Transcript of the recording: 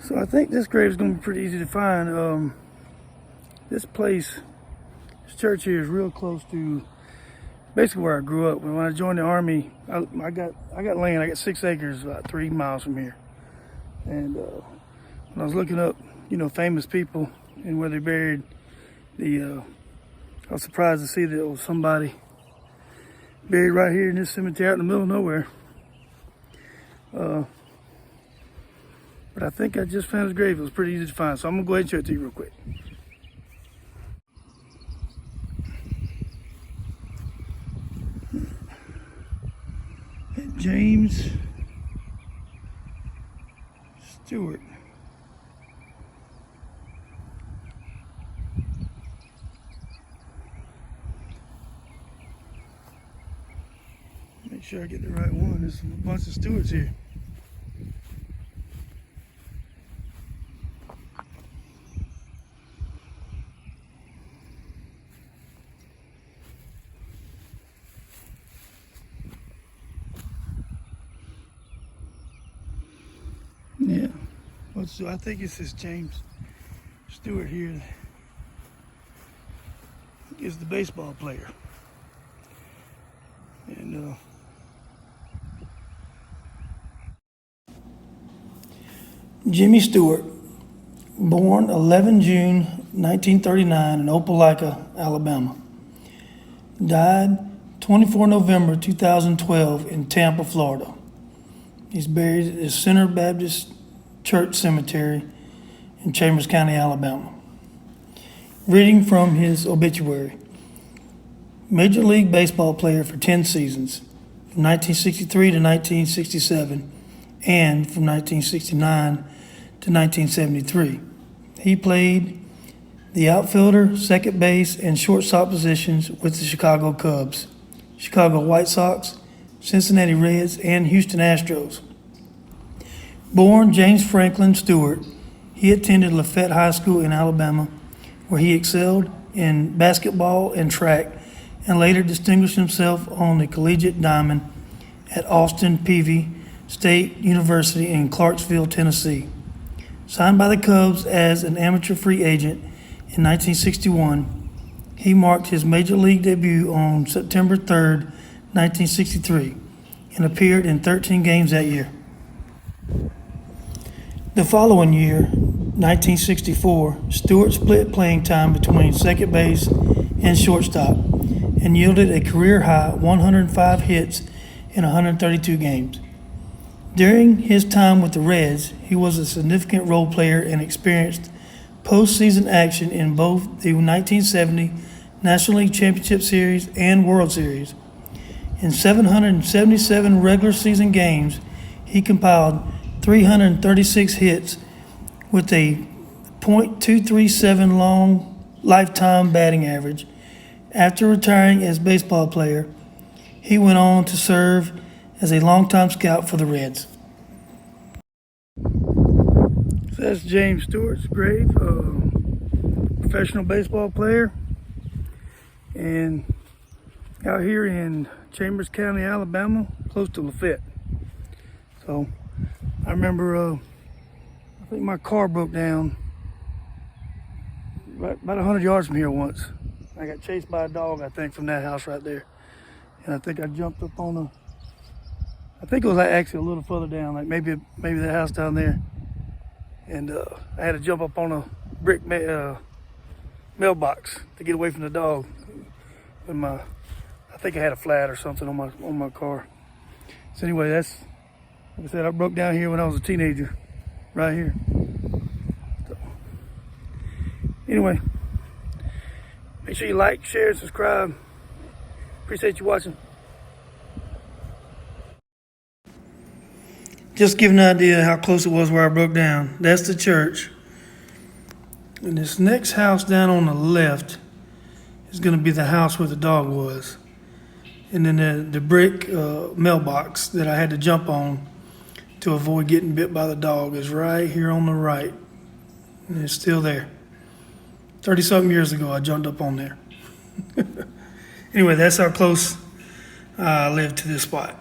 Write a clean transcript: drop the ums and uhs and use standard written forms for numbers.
So I think this grave is going to be pretty easy to find. This church here is real close to basically where I grew up. When I joined the Army, I got land. I got 6 acres about 3 miles from here. And when I was looking up, famous people and where they buried, I was surprised to see that there was somebody buried right here in this cemetery out in the middle of nowhere. But I think I just found his grave. It was pretty easy to find, so I'm gonna go ahead and show it to you real quick. James Stewart. Make sure I get the right one. There's a bunch of Stewarts here. Yeah, I think it's this James Stewart here. Is the baseball player. And Jimmy Stewart, born 11 June 1939 in Opelika, Alabama. Died 24 November 2012 in Tampa, Florida. He's buried at the Center Baptist Church Cemetery in Chambers County, Alabama. Reading from his obituary. Major League Baseball player for 10 seasons, from 1963 to 1967, and from 1969 to 1973. He played the outfielder, second base, and shortstop positions with the Chicago Cubs, Chicago White Sox, Cincinnati Reds, and Houston Astros. Born James Franklin Stewart, he attended Lafayette High School in Alabama, where he excelled in basketball and track, and later distinguished himself on the collegiate diamond at Austin Peay State University in Clarksville, Tennessee. Signed by the Cubs as an amateur free agent in 1961, he marked his major league debut on September 3rd, 1963, and appeared in 13 games that year. The following year, 1964, Stewart split playing time between second base and shortstop and yielded a career-high 105 hits in 132 games. During his time with the Reds, he was a significant role player and experienced postseason action in both the 1970 National League Championship Series and World Series. In 777 regular season games, he compiled 336 hits with a .237 lifetime batting average. After retiring as baseball player, he went on to serve as a longtime scout for the Reds. So that's James Stewart's grave, professional baseball player, and out here in Chambers County, Alabama, close to Lafayette. So I remember, I think my car broke down about 100 yards from here once. I got chased by a dog, I think, from that house right there. And I think I jumped up on I think it was actually a little further down, like maybe that house down there. And I had to jump up on a brick mailbox to get away from the dog. And I think I had a flat or something on my car. So anyway, that's, like I said, I broke down here when I was a teenager, right here. So, anyway, make sure you like, share, and subscribe. Appreciate you watching. Just give an idea how close it was where I broke down. That's the church. And this next house down on the left is going to be the house where the dog was. And then the brick mailbox that I had to jump on to avoid getting bit by the dog is right here on the right. And it's still there. 30-something years ago, I jumped up on there. Anyway, that's how close I lived to this spot.